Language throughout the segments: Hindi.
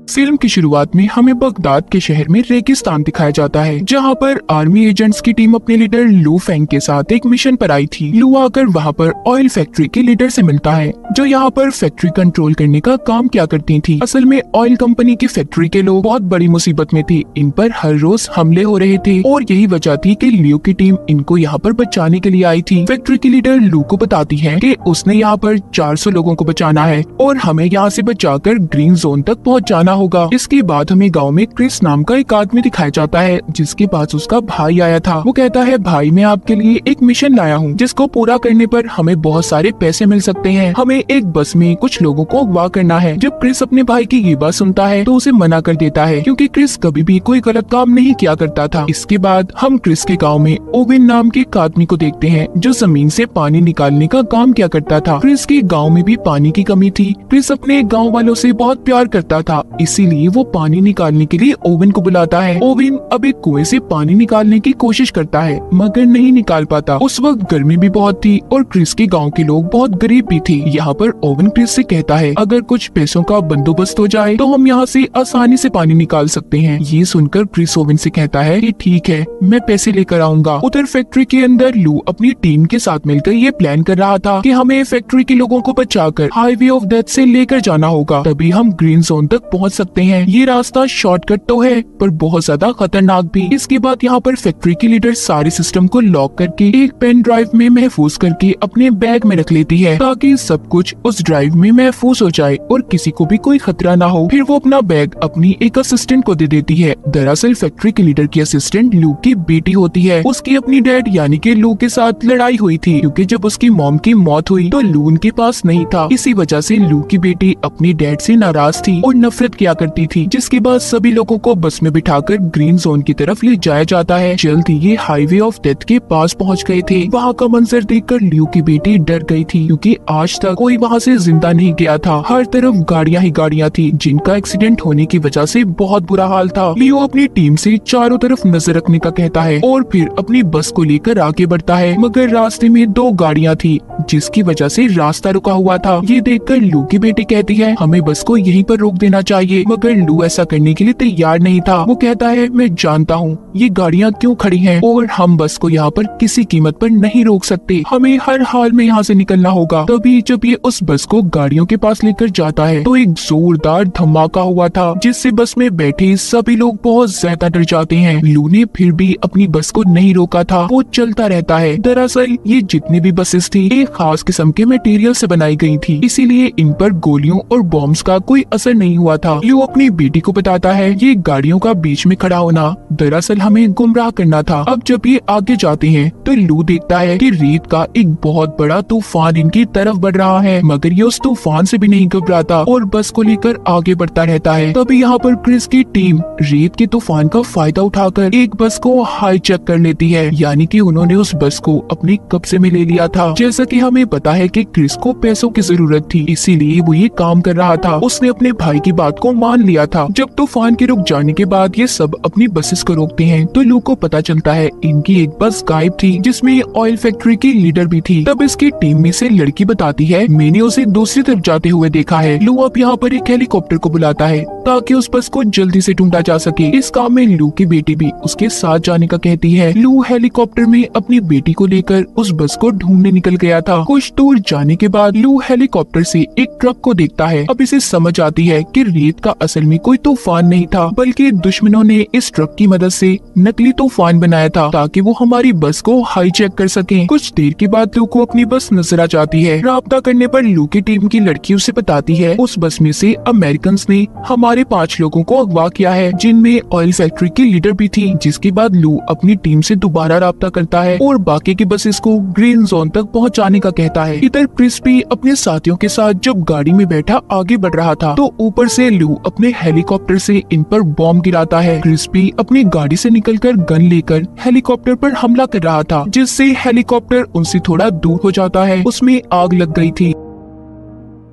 फिल्म की शुरुआत में हमें बगदाद के शहर में रेगिस्तान दिखाया जाता है, जहां पर आर्मी एजेंट्स की टीम अपने लीडर लू फेंग के साथ एक मिशन पर आई थी। लू आकर वहां पर ऑयल फैक्ट्री के लीडर से मिलता है, जो यहाँ पर फैक्ट्री कंट्रोल करने का काम किया करती थी। असल में ऑयल कंपनी की फैक्ट्री के लोग बहुत बड़ी मुसीबत में थे, इन पर हर रोज हमले हो रहे थे और यही वजह थी कि लू की टीम इनको यहाँ पर बचाने के लिए आई थी। फैक्ट्री की लीडर लू को बताती है कि उसने यहाँ पर 400 लोगों को बचाना है और हमें यहाँ से बचाकर ग्रीन जोन तक पहुँच जाना होगा। इसके बाद हमें गांव में क्रिस नाम का एक आदमी दिखाया जाता है, जिसके पास उसका भाई आया था। वो कहता है, भाई मैं आपके लिए एक मिशन लाया हूँ, जिसको पूरा करने पर हमें बहुत सारे पैसे मिल सकते हैं। हमें एक बस में कुछ लोगों को अगवा करना है। जब क्रिस अपने भाई की ये बात सुनता है तो उसे मना कर देता है, क्योंकि क्रिस कभी भी कोई गलत काम नहीं किया करता था। इसके बाद हम क्रिस के गाँव में ओवेन नाम के एक आदमी को देखते हैं, जो जमीन से पानी निकालने का काम किया करता था। क्रिस के गाँव में भी पानी की कमी थी। क्रिस अपने गाँव वालों से बहुत प्यार करता था, इसीलिए वो पानी निकालने के लिए ओवेन को बुलाता है। ओवेन अब एक कुएं से पानी निकालने की कोशिश करता है, मगर नहीं निकाल पाता। उस वक्त गर्मी भी बहुत थी और क्रिस के गांव के लोग बहुत गरीब भी थे। यहाँ पर ओवेन क्रिस से कहता है, अगर कुछ पैसों का बंदोबस्त हो जाए तो हम यहाँ से आसानी से पानी निकाल सकते हैं। ये सुनकर क्रिस ओवेन से कहता है कि ठीक है, मैं पैसे लेकर आऊंगा। उधर फैक्ट्री के अंदर लू अपनी टीम के साथ मिलकर ये प्लान कर रहा था कि हमें फैक्ट्री के लोगों को बचाकर हाईवे ऑफ डेथ से लेकर जाना होगा, तभी हम ग्रीन जोन तक पहुँच सकते हैं। ये रास्ता शॉर्टकट तो है, पर बहुत ज्यादा खतरनाक भी। इसके बाद यहाँ पर फैक्ट्री की लीडर सारे सिस्टम को लॉक करके एक पेन ड्राइव में महफूज करके अपने बैग में रख लेती है, ताकि सब कुछ उस ड्राइव में महफूज हो जाए और किसी को भी कोई खतरा ना हो। फिर वो अपना बैग अपनी एक असिस्टेंट को दे देती है। दरअसल फैक्ट्री के लीडर की असिस्टेंट लू की बेटी होती है। उसकी अपनी डैड यानी कि लू के साथ लड़ाई हुई थी, क्योंकि जब उसकी मॉम की मौत हुई तो लू उनके पास नहीं था। इसी वजह से लू की बेटी अपनी डैड से नाराज थी और नफरत किया करती थी। जिसके बाद सभी लोगों को बस में बिठाकर ग्रीन जोन की तरफ ले जाया जाता है। जल्द ही ये हाईवे ऑफ डेथ के पास पहुंच गए थे। वहां का मंजर देखकर लू की बेटी डर गई थी, क्योंकि आज तक कोई वहां से जिंदा नहीं गया था। हर तरफ गाड़ियां ही गाड़ियां थी, जिनका एक्सीडेंट होने की वजह से बहुत बुरा हाल था। लियो अपनी टीम से चारों तरफ नजर रखने का कहता है और फिर अपनी बस को लेकर आगे बढ़ता है, मगर रास्ते में 2 गाड़ियां थी, जिसकी वजह से रास्ता रुका हुआ था। ये देखकर लू की बेटी कहती है, हमें बस को यहीं पर रोक देना चाहिए, मगर लू ऐसा करने के लिए तैयार नहीं था। वो कहता है, मैं जानता हूँ ये गाड़ियाँ क्यों खड़ी हैं और हम बस को यहाँ पर किसी कीमत पर नहीं रोक सकते। हमें हर हाल में यहाँ से निकलना होगा। तभी जब ये उस बस को गाड़ियों के पास लेकर जाता है तो एक जोरदार धमाका हुआ था, जिससे बस में बैठे सभी लोग बहुत ज्यादा डर जाते हैं। लू ने फिर भी अपनी बस को नहीं रोका था, वो चलता रहता है। दरअसल ये जितनी भी बसेस थी एक खास किस्म के मटेरियल से बनाई गई थी, इसीलिए इन पर गोलियों और बॉम्ब्स का कोई असर नहीं हुआ था। लू अपनी बेटी को बताता है, ये गाड़ियों का बीच में खड़ा होना दरअसल हमें गुमराह करना था। अब जब ये आगे जाते हैं तो लू देखता है कि रेत का एक बहुत बड़ा तूफान इनकी तरफ बढ़ रहा है, मगर ये उस तूफान से भी नहीं घबराता और बस को लेकर आगे बढ़ता रहता है। तभी यहाँ पर क्रिस की टीम रेत के तूफान का फायदा उठाकर एक बस को हाईजैक कर लेती है, यानी कि उन्होंने उस बस को अपने कब्जे में ले लिया था। जैसा कि हमें पता है कि क्रिस को पैसों की जरूरत थी, इसीलिए वो ये काम कर रहा था। उसने अपने भाई की बात को मान लिया था। जब तूफान के रुक जाने के बाद ये सब अपनी बसेस को रोकते हैं तो लू को पता चलता है इनकी एक बस गायब थी, जिसमें ऑयल फैक्ट्री की लीडर भी थी। तब इसकी टीम में से लड़की बताती है, मैंने उसे दूसरी तरफ जाते हुए देखा है। लू अब यहाँ पर एक हेलीकॉप्टर को बुलाता है ताकि उस बस को जल्दी से ढूंढा जा सके। इस काम में लू की बेटी भी उसके साथ जाने का कहती है। लू हेलीकॉप्टर में अपनी बेटी को लेकर उस बस को ढूंढने निकल गया था। कुछ दूर जाने के बाद लू हेलीकॉप्टर से एक ट्रक को देखता है। अब इसे समझ आती है कि रेत का असल में कोई तूफान नहीं था, बल्कि दुश्मनों ने इस ट्रक की मदद से नकली तूफान बनाया था, ताकि वो हमारी बस को हाईजैक कर सकें। कुछ देर के बाद लू को अपनी बस नजर आ जाती है। राब्ता करने पर लू की टीम की लड़की उसे बताती है, उस बस में से अमेरिकन ने हमारे 5 लोगों को अगवा किया है, जिनमें ऑयल फैक्ट्री की लीडर भी थी। जिसके बाद लू अपनी टीम से दोबारा राब्ता करता है और बाकी की बसेस को ग्रीन जोन तक पहुँचाने का कहता है। इधर क्रिस भी अपने साथियों के साथ जब गाड़ी में बैठा आगे बढ़ रहा था तो ऊपर से लू अपने हेलीकॉप्टर से इन पर बॉम्ब गिराता है। क्रिस भी अपनी गाड़ी से निकलकर गन लेकर हेलीकॉप्टर पर हमला कर रहा था, जिससे हेलीकॉप्टर उनसे थोड़ा दूर हो जाता है। उसमें आग लग गई थी।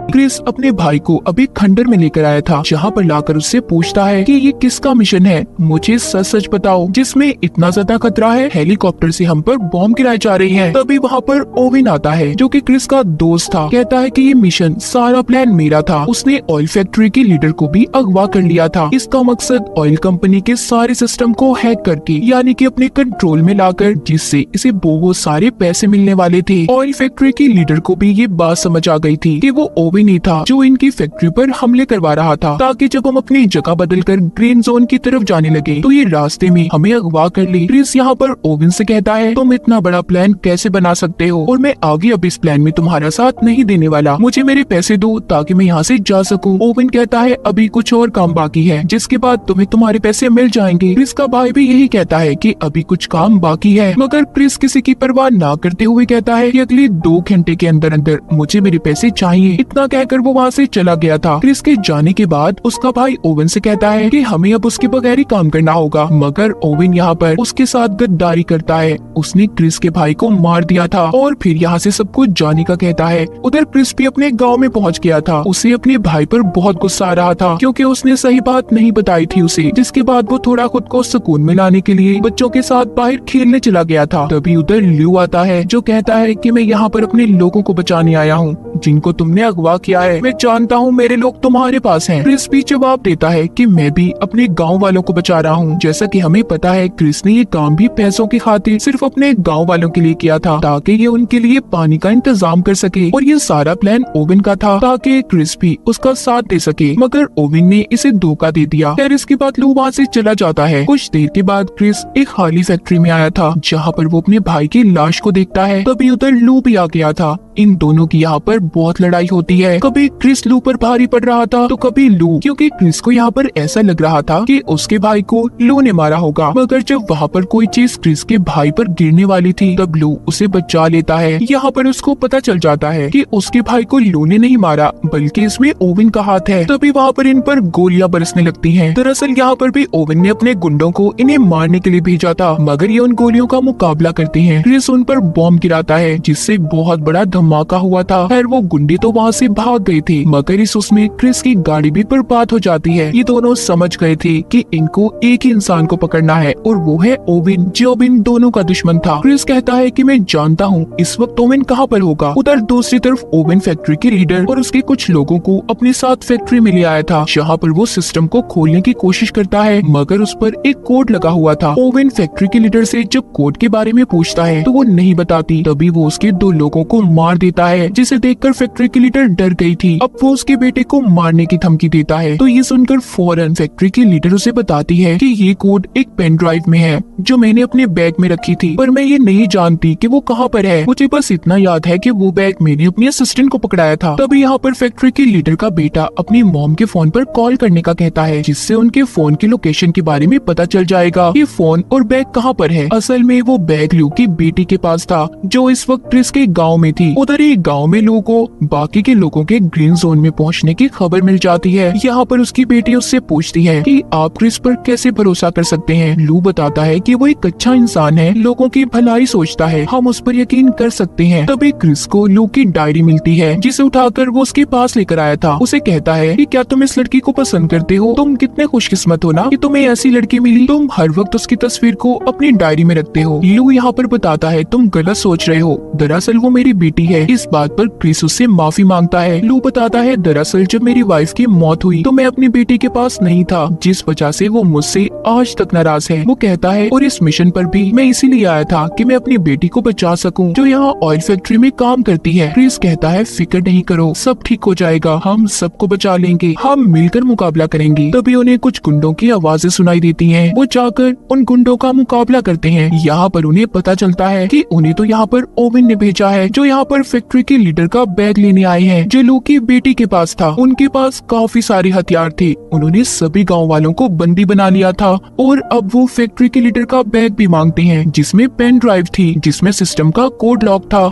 क्रिस अपने भाई को अभी खंडर में लेकर आया था, जहाँ पर लाकर उससे पूछता है कि ये किसका मिशन है, मुझे सच सच बताओ जिसमें इतना ज्यादा खतरा है, हेलीकॉप्टर से हम पर बॉम्ब गिराए जा रही हैं। तभी वहाँ पर ओविन आता है जो कि क्रिस का दोस्त था। कहता है कि ये मिशन सारा प्लान मेरा था, उसने ऑयल फैक्ट्री के लीडर को भी अगवा कर लिया था। इसका मकसद ऑयल कंपनी के सारे सिस्टम को हैक करके यानी कि अपने कंट्रोल में लाकर, जिससे इसे बहुत सारे पैसे मिलने वाले थे। ऑयल फैक्ट्री के लीडर को भी ये बात समझ आ गई थी कि वो ओविन नहीं था जो इनकी फैक्ट्री पर हमले करवा रहा था, ताकि जब हम अपनी जगह बदलकर ग्रीन जोन की तरफ जाने लगे तो ये रास्ते में हमें अगवा कर ले। क्रिस यहाँ पर ओविन से कहता है तुम इतना बड़ा प्लान कैसे बना सकते हो, और मैं आगे अब इस प्लान में तुम्हारा साथ नहीं देने वाला, मुझे मेरे पैसे दो ताकि मैं यहाँ से जा सकूं। ओविन कहता है अभी कुछ और काम बाकी है, जिसके बाद तुम्हें तुम्हारे पैसे मिल जाएंगे। क्रिस का भाई भी यही कहता है कि अभी कुछ काम बाकी है, मगर क्रिस किसी की परवाह ना करते हुए कहता है कि अगले 2 घंटे के अंदर अंदर मुझे मेरे पैसे चाहिए। इतना कहकर वो वहाँ से चला गया था। क्रिस के जाने के बाद उसका भाई ओविन से कहता है कि हमें अब उसके बगैर ही काम करना होगा, मगर ओविन यहाँ पर उसके साथ गद्दारी करता है। उसने क्रिस के भाई को मार दिया था और फिर यहाँ से सब कुछ जाने का कहता है। उधर क्रिस भी अपने गांव में पहुँच गया था। उसे अपने भाई पर बहुत गुस्सा आ रहा था क्योंकि उसने सही बात नहीं बताई थी उसे, जिसके बाद वो थोड़ा खुद को सुकून में लाने के लिए बच्चों के साथ बाहर खेलने चला गया था। तभी उधर ल्यू आता है जो कहता है कि मैं यहाँ पर अपने लोगों को बचाने आया हूँ जिनको तुमने अगवा किया है, मैं जानता हूँ मेरे लोग तुम्हारे पास हैं। क्रिस भी जवाब देता है कि मैं भी अपने गांव वालों को बचा रहा हूँ। जैसा कि हमें पता है क्रिस ने ये काम भी पैसों की खातिर सिर्फ अपने गांव वालों के लिए किया था, ताकि ये उनके लिए पानी का इंतजाम कर सके, और ये सारा प्लान ओविन का था ताकि क्रिस भी उसका साथ दे सके, मगर ओविन ने इसे धोखा दे दिया। फिर इसके बाद लू वहाँ से चला जाता है। कुछ देर के बाद क्रिस एक खाली फैक्ट्री में आया था जहाँ पर वो अपने भाई की लाश को देखता है। तभी उधर लू भी आ गया था। इन दोनों की यहाँ पर बहुत लड़ाई होती है। कभी क्रिस लू पर भारी पड़ रहा था तो कभी लू, क्योंकि क्रिस को यहाँ पर ऐसा लग रहा था कि उसके भाई को लू ने मारा होगा। मगर जब वहाँ पर कोई चीज क्रिस के भाई पर गिरने वाली थी तब लू उसे बचा लेता है। यहाँ पर उसको पता चल जाता है कि उसके भाई को लू ने नहीं मारा बल्कि इसमें ओविन का हाथ है। तभी वहाँ पर इन पर गोलियां बरसने लगती हैं। दरअसल यहाँ पर भी ओविन ने अपने गुंडों को इन्हें मारने के लिए भेजा था, मगर ये उन गोलियों का मुकाबला करते हैं। क्रिस उन पर बॉम्ब गिराता है जिससे बहुत बड़ा धमाका हुआ था। खैर वो गुंडे तो वहाँ से भाग गए थे, मगर इस उसमें क्रिस की गाड़ी भी बर्बाद हो जाती है। ये दोनों समझ गए थे कि इनको एक ही इंसान को पकड़ना है और वो है ओविन, जो इन दोनों का दुश्मन था। क्रिस कहता है कि मैं जानता हूँ इस वक्त ओविन कहाँ पर होगा। उधर दूसरी तरफ ओविन फैक्ट्री के लीडर और उसके कुछ लोगों को अपने साथ फैक्ट्री में ले आया था, जहाँ पर वो सिस्टम को खोलने की कोशिश करता है, मगर उस पर एक कोड लगा हुआ था। ओविन फैक्ट्री के लीडर से जब कोड के बारे में पूछता है तो वो नहीं बताती। तभी वो उसके 2 लोगों को मार देता है, जिसे देखकर फैक्ट्री की लीडर डर गई थी। अब वो उसके बेटे को मारने की धमकी देता है। तो ये सुनकर फौरन फैक्ट्री की लीडर उसे बताती है कि ये कोड एक पेन ड्राइव में है जो मैंने अपने बैग में रखी थी, पर मैं ये नहीं जानती कि वो कहाँ पर है। मुझे बस इतना याद है कि वो बैग मैंने अपनी असिस्टेंट को पकड़ाया था। तभी यहाँ पर फैक्ट्री की लीडर का बेटा अपनी मॉम के फोन पर कॉल करने का कहता है, जिससे उनके फोन की लोकेशन के बारे में पता चल जाएगा ये फोन और बैग कहाँ पर है। असल में वो बैग लू की बेटी के पास था जो इस वक्त क्रिस के गाँव में थी। उधर ही गाँव में लू को बाकी के लोगों के ग्रीन जोन में पहुंचने की खबर मिल जाती है। यहाँ पर उसकी बेटी उससे पूछती है कि आप क्रिस पर कैसे भरोसा कर सकते हैं। लू बताता है कि वो एक अच्छा इंसान है, लोगों की भलाई सोचता है, हम उस पर यकीन कर सकते हैं। तभी क्रिस को लू की डायरी मिलती है जिसे उठाकर वो उसके पास लेकर आया था। उसे कहता है कि क्या तुम इस लड़की को पसंद करते हो, तुम कितने खुशकिस्मत हो ना कि तुम्हें ऐसी लड़की मिली, तुम हर वक्त उसकी तस्वीर को अपनी डायरी में रखते हो। लू यहाँ पर बताता है तुम गलत सोच रहे हो, दरअसल वो मेरी बेटी है। इस बात पर क्रिस उससे माफी मांगता है। लू बताता है दरअसल जब मेरी वाइफ की मौत हुई तो मैं अपनी बेटी के पास नहीं था, जिस वजह से वो मुझसे आज तक नाराज है। वो कहता है और इस मिशन पर भी मैं इसीलिए आया था कि मैं अपनी बेटी को बचा सकूं जो यहाँ ऑयल फैक्ट्री में काम करती है। क्रिस कहता है फिक्र नहीं करो, सब ठीक हो जाएगा, हम सबको बचा लेंगे, हम मिलकर मुकाबला करेंगे। तभी उन्हें कुछ गुंडों की आवाजें सुनाई देती हैं। वो जाकर उन गुंडों का मुकाबला करते हैं। यहाँ पर उन्हें पता चलता है कि उन्हें तो यहाँ पर ओविन ने भेजा है जो यहाँ पर फैक्ट्री के लीडर का बैग लेने आए हैं जो लू की बेटी के पास था। उनके पास काफी सारे हथियार थे। उन्होंने सभी गांव वालों को बंदी बना लिया था और अब वो फैक्ट्री के लीडर का बैग भी मांगते हैं जिसमें पेन ड्राइव थी जिसमें सिस्टम का कोड लॉक था।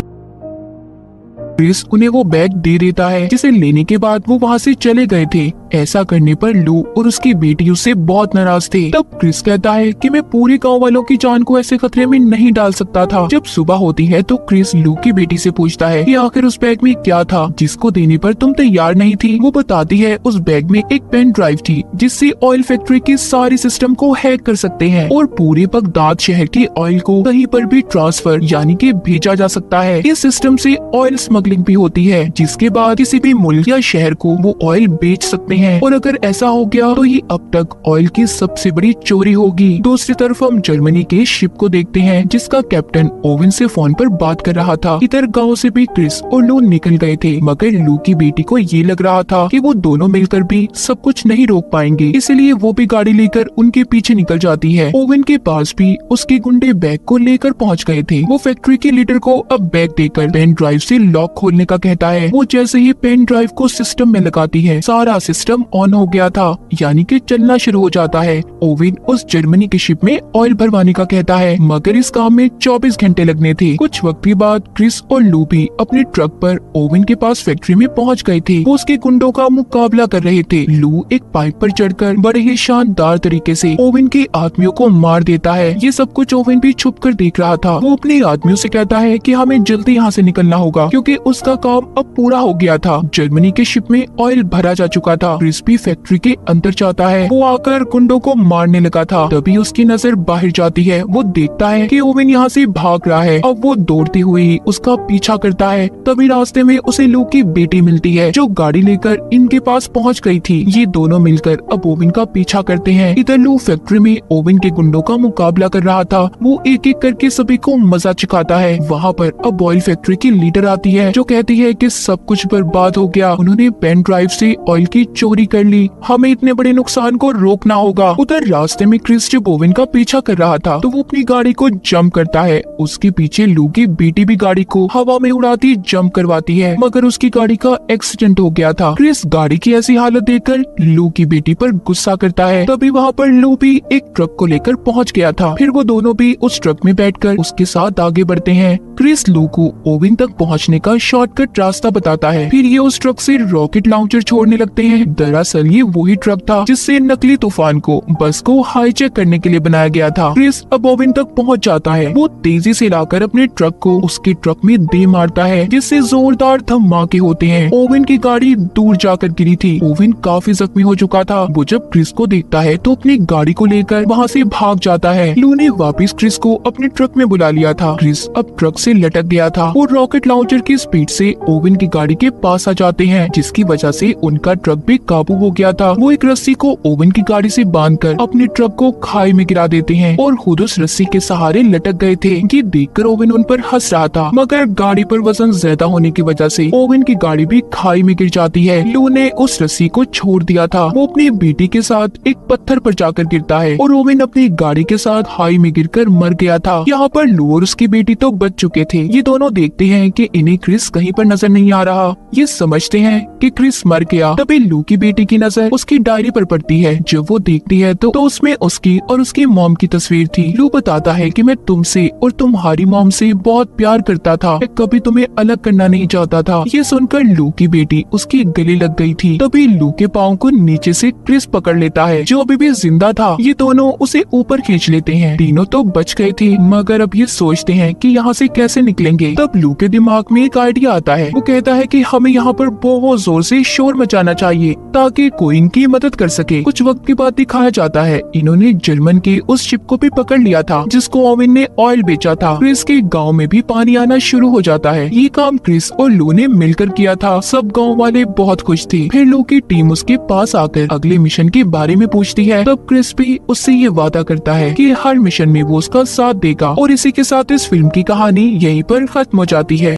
क्रिस उन्हें वो बैग दे देता है जिसे लेने के बाद वो वहाँ से चले गए थे। ऐसा करने पर लू और उसकी बेटी उससे बहुत नाराज थे। तब क्रिस कहता है कि मैं पूरे गांव वालों की जान को ऐसे खतरे में नहीं डाल सकता था। जब सुबह होती है तो क्रिस लू की बेटी से पूछता है कि आखिर उस बैग में क्या था जिसको देने पर तुम तैयार नहीं थी। वो बताती है उस बैग में एक पेन ड्राइव थी जिससे ऑयल फैक्ट्री के सारे सिस्टम को हैक कर सकते हैं और पूरे बगदाद शहर की ऑयल को कहीं पर भी ट्रांसफर यानी कि भेजा जा सकता है। इस सिस्टम से ऑयल स्मगलिंग भी होती है जिसके बाद किसी भी मुल्क या शहर को वो ऑयल बेच सकते हैं और अगर ऐसा हो गया तो ये अब तक ऑयल की सबसे बड़ी चोरी होगी। दूसरी तरफ हम जर्मनी के शिप को देखते हैं जिसका कैप्टन ओवन से फोन पर बात कर रहा था। इधर गांव से भी क्रिस और लू निकल गए थे मगर लू की बेटी को ये लग रहा था कि वो दोनों मिलकर भी सब कुछ नहीं रोक पाएंगे, इसलिए वो भी गाड़ी लेकर उनके पीछे निकल जाती है। ओवन के पास भी उसके गुंडे बैग को लेकर पहुंच गए थे। वो फैक्ट्री के लीडर को अब बैग देकर पेन ड्राइव से लॉक खोलने का कहता है। वो जैसे ही पेन ड्राइव को सिस्टम में लगाती है सारा सिस्टम ऑन हो गया था यानी कि चलना शुरू हो जाता है। ओवन उस जर्मनी के शिप में ऑयल भरवाने का कहता है मगर इस काम में 24 घंटे लगने थे। कुछ वक्त के बाद क्रिस और लू भी अपने ट्रक पर ओवन के पास फैक्ट्री में पहुंच गए थे। वो उसके गुंडों का मुकाबला कर रहे थे। लू एक पाइप पर चढ़कर बड़े ही शानदार तरीके से ओवन के आदमियों को मार देता है। ये सब कुछ ओवन भी छुप कर देख रहा था। वो अपने आदमियों से कहता है कि हमें जल्दी यहाँ से निकलना होगा क्योंकि उसका काम अब पूरा हो गया था। जर्मनी के शिप में ऑयल भरा जा चुका था। क्रिस भी फैक्ट्री के अंदर जाता है। वो आकर गुंडों को मारने लगा था। तभी उसकी नजर बाहर जाती है। वो देखता है कि ओवन यहाँ से भाग रहा है। अब वो दौड़ते हुए ही उसका पीछा करता है। तभी रास्ते में उसे लू की बेटी मिलती है जो गाड़ी लेकर इनके पास पहुँच गई थी। ये दोनों मिलकर अब ओवन का पीछा करते हैं। इधर लू फैक्ट्री में ओवन के गुंडों का मुकाबला कर रहा था। वो एक एक करके सभी को मजा चखाता है। वहाँ पर अब ऑयल फैक्ट्री की लीडर आती है जो कहती है कि सब कुछ बर्बाद हो गया। उन्होंने पेन ड्राइव से ऑयल की चोरी कर ली। हमें इतने बड़े नुकसान को रोकना होगा। उधर रास्ते में क्रिस जब ओवन का पीछा कर रहा था तो वो अपनी गाड़ी को जंप करता है। उसके पीछे लू की बेटी भी गाड़ी को हवा में उड़ाती जंप करवाती है मगर उसकी गाड़ी का एक्सीडेंट हो गया था। क्रिस गाड़ी की ऐसी हालत देखकर लू की बेटी पर गुस्सा करता है। तभी वहाँ पर लू भी एक ट्रक को लेकर पहुँच गया था। फिर वो दोनों भी उस ट्रक में बैठकर उसके साथ आगे बढ़ते हैं। क्रिस लू को ओवन तक पहुँचने का शॉर्टकट रास्ता बताता है। फिर ये उस ट्रक से रॉकेट लॉन्चर छोड़ने लगते हैं। दरअसल ये वही ट्रक था जिससे नकली तूफान को बस को हाईजैक करने के लिए बनाया गया था। क्रिस अब ओवन तक पहुँच जाता है। वो तेजी से लाकर अपने ट्रक को उसके ट्रक में दे मारता है जिससे जोरदार धमाके होते हैं। ओवन की गाड़ी दूर जाकर गिरी थी। ओवन काफी जख्मी हो चुका था। वो जब क्रिस को देखता है तो अपनी गाड़ी को लेकर वहाँ से भाग जाता है। लू ने वापस क्रिस को अपने ट्रक में बुला लिया था। क्रिस अब ट्रक से लटक गया था। वो रॉकेट लॉन्चर की स्पीड से ओवन की गाड़ी के पास आ जाते हैं जिसकी वजह से उनका ट्रक भी काबू हो गया था। वो एक रस्सी को ओवन की गाड़ी से बांधकर अपने ट्रक को खाई में गिरा देते हैं और खुद उस रस्सी के सहारे लटक गए थे। ये देखकर ओवन उन पर हंस रहा था मगर गाड़ी पर वजन ज्यादा होने की वजह से ओवन की गाड़ी भी खाई में गिर जाती है। लू ने उस रस्सी को छोड़ दिया था। वो अपनी बेटी के साथ एक पत्थर पर जाकर गिरता है और ओवन अपनी गाड़ी के साथ खाई में गिरकर मर गया था। यहाँ पर लू और उसकी बेटी तो बच चुके थे। ये दोनों देखते हैं कि इन्हें क्रिस कहीं पर नजर नहीं आ रहा। ये समझते हैं कि क्रिस मर गया। तभी लू की बेटी की नजर उसकी डायरी पर पड़ती है। जब वो देखती है तो उसमें उसकी और उसकी मॉम की तस्वीर थी। लू बताता है कि मैं तुमसे और तुम्हारी मॉम से बहुत प्यार करता था। मैं कभी तुम्हें अलग करना नहीं चाहता था। ये सुनकर लू की बेटी उसके गले लग गई थी। तभी लू के पाँव को नीचे से क्रिस पकड़ लेता है जो अभी भी जिंदा था। ये दोनों उसे ऊपर खींच लेते हैं। तीनों तो बच गए थे मगर अब ये सोचते हैं कि यहाँ से कैसे निकलेंगे। तब लू के दिमाग में एक आइडिया आता है। वो कहता है कि हमें यहाँ पर बहुत जोर से शोर मचाना चाहिए ताकि कोई इनकी मदद कर सके। कुछ वक्त के बाद दिखाया जाता है इन्होंने जर्मन के उस शिप को भी पकड़ लिया था जिसको ओवन ने ऑयल बेचा था। क्रिस के गाँव में भी पानी आना शुरू हो जाता है। ये काम क्रिस और लू ने मिलकर किया था। सब गाँव वाले बहुत खुश थे। फिर लू की टीम उसके पास आकर अगले मिशन के बारे में पूछती है। तब क्रिस भी उससे ये वादा करता है कि हर मिशन में वो उसका साथ देगा। और इसी के साथ इस फिल्म की कहानी यहीं पर खत्म हो जाती है।